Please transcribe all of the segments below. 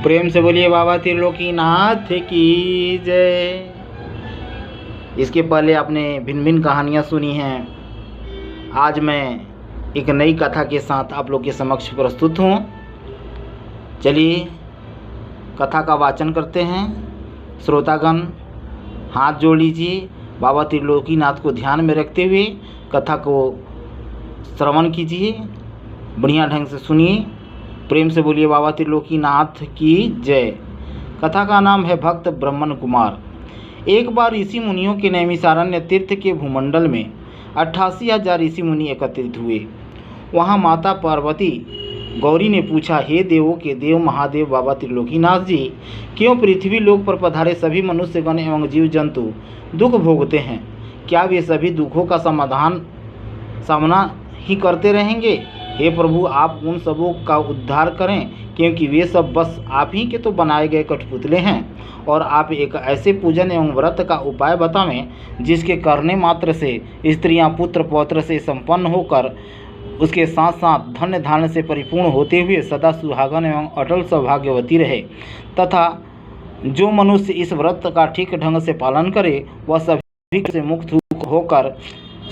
प्रेम से बोलिए बाबा त्रिलोकीनाथ की जय। इसके पहले आपने भिन्न भिन्न कहानियाँ सुनी हैं। आज मैं एक नई कथा के साथ आप लोग के समक्ष प्रस्तुत हूँ। चलिए कथा का वाचन करते हैं। श्रोतागण हाथ जोड़ लीजिए, बाबा त्रिलोकीनाथ को ध्यान में रखते हुए कथा को श्रवण कीजिए, बढ़िया ढंग से सुनिए। प्रेम से बोलिए बाबा त्रिलोकीनाथ की जय। कथा का नाम है भक्त ब्रह्मन कुमार। एक बार ऋषि मुनियों के नैमिषारण्य तीर्थ के भूमंडल में 88,000 ऋषि मुनि एकत्रित हुए। वहाँ माता पार्वती गौरी ने पूछा, हे देवों के देव महादेव बाबा त्रिलोकीनाथ जी, क्यों पृथ्वी लोक पर पधारे सभी मनुष्यगण एवं जीव जंतु दुख भोगते हैं? क्या वे सभी दुखों का सामना ही करते रहेंगे? हे प्रभु, आप उन सबों का उद्धार करें, क्योंकि वे सब बस आप ही के तो बनाए गए कठपुतले हैं। और आप एक ऐसे पूजन एवं व्रत का उपाय बतावें जिसके करने मात्र से स्त्रियां पुत्र पौत्र से संपन्न होकर उसके साथ साथ धन्य धान्य से परिपूर्ण होते हुए सदा सुहागन एवं अटल सौभाग्यवती रहे, तथा जो मनुष्य इस व्रत का ठीक ढंग से पालन करे वह सभी से मुक्त होकर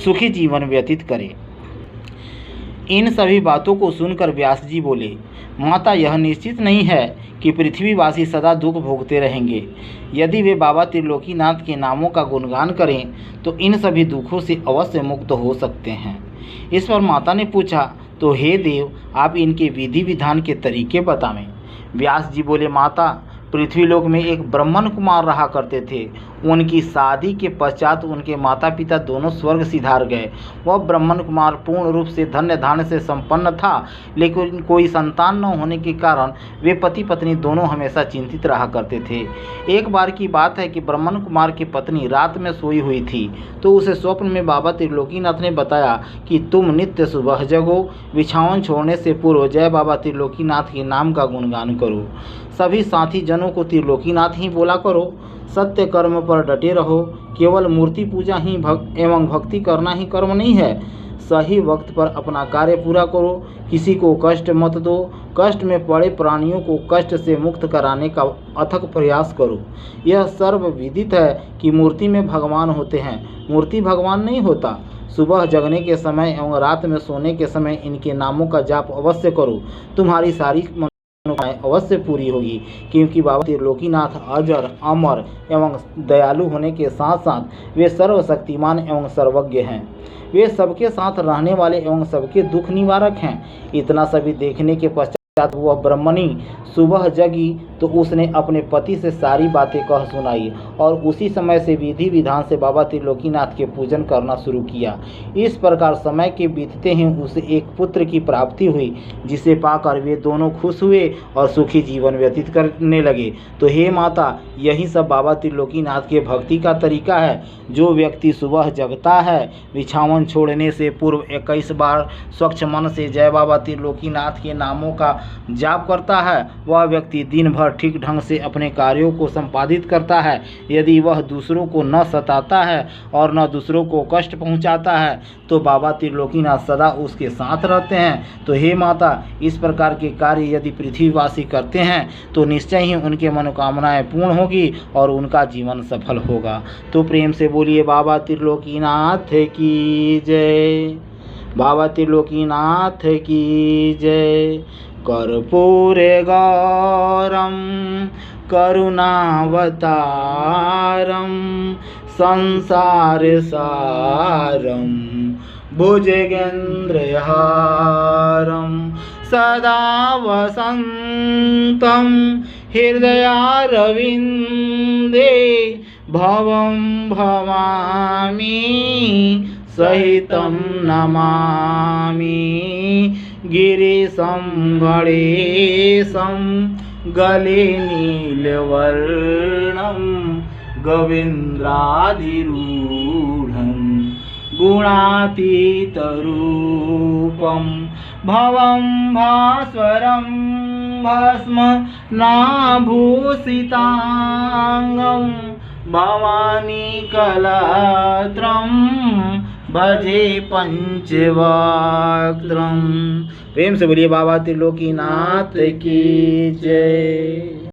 सुखी जीवन व्यतीत करे। इन सभी बातों को सुनकर व्यास जी बोले, माता, यह निश्चित नहीं है कि पृथ्वीवासी सदा दुख भोगते रहेंगे। यदि वे बाबा त्रिलोकीनाथ के नामों का गुणगान करें तो इन सभी दुखों से अवश्य मुक्त हो सकते हैं। इस पर माता ने पूछा, तो हे देव, आप इनके विधि विधान के तरीके बतावें। व्यास जी बोले, माता, पृथ्वीलोक में एक ब्रह्मन कुमार रहा करते थे। उनकी शादी के पश्चात उनके माता पिता दोनों स्वर्ग सिधार गए। वह ब्रह्मन कुमार पूर्ण रूप से धन्य धान्य से संपन्न था, लेकिन कोई संतान न होने के कारण वे पति पत्नी दोनों हमेशा चिंतित रहा करते थे। एक बार की बात है कि ब्रह्मन कुमार की पत्नी रात में सोई हुई थी, तो उसे स्वप्न में बाबा त्रिलोकीनाथ ने बताया कि तुम नित्य सुबह जगो, बिछावन छोड़ने से पूर्व जय बाबा त्रिलोकीनाथ के नाम का गुणगान करो। सभी साथी जनों को त्रिलोकीनाथ ही बोला करो। सत्य कर्म पर डटे रहो। केवल मूर्ति पूजा ही एवं भक्ति करना ही कर्म नहीं है। सही वक्त पर अपना कार्य पूरा करो। किसी को कष्ट मत दो। कष्ट में पड़े प्राणियों को कष्ट से मुक्त कराने का अथक प्रयास करो। यह सर्वविदित है कि मूर्ति में भगवान होते हैं, मूर्ति भगवान नहीं होता। सुबह जगने के समय एवं रात में सोने के समय इनके नामों का जाप अवश्य करो। तुम्हारी सारी अवश्य पूरी होगी, क्योंकि बाबा त्रिलोकीनाथ अजर अमर एवं दयालु होने के साथ साथ वे सर्वशक्तिमान एवं सर्वज्ञ हैं। वे सबके साथ रहने वाले एवं सबके दुख निवारक हैं। इतना सभी देखने के पश्चात वह ब्रह्मणी सुबह जगी तो उसने अपने पति से सारी बातें कह सुनाई और उसी समय से विधि विधान से बाबा त्रिलोकीनाथ के पूजन करना शुरू किया। इस प्रकार समय के बीतते ही उसे एक पुत्र की प्राप्ति हुई, जिसे पाकर वे दोनों खुश हुए और सुखी जीवन व्यतीत करने लगे। तो हे माता, यही सब बाबा त्रिलोकीनाथ के भक्ति का तरीका है। जो व्यक्ति सुबह जगता है, बिछावन छोड़ने से पूर्व 21 बार स्वच्छ मन से जय बाबा त्रिलोकीनाथ के नामों का जाप करता है, वह व्यक्ति दिन भर ठीक ढंग से अपने कार्यों को संपादित करता है। यदि वह दूसरों को न सताता है और न दूसरों को कष्ट पहुंचाता है तो बाबा त्रिलोकीनाथ सदा उसके साथ रहते हैं। तो हे माता, इस प्रकार के कार्य यदि पृथ्वीवासी करते हैं तो निश्चय ही उनके मनोकामनाएं पूर्ण होगी और उनका जीवन सफल होगा। तो प्रेम से बोलिए बाबा त्रिलोकीनाथ की जय। बाबा त्रिलोकीनाथ की जय। कर्पूरे गौरम करुणावतारम संसार सारम भुजगेन्द्रहारम सदा वसन्तं हृदयारविन्दे भवं भवामि सहितं नमामि गिरीशं गणेशं गले नीलवर्णं गवीन्द्राधिरूढं गुणातीतरूपं भवं भास्वरं भस्मनाभूषितांगं भवानी कलत्रं भजे पंचवक्त्रम। प्रेम से बोलिए बाबा त्रिलोकीनाथ की जय।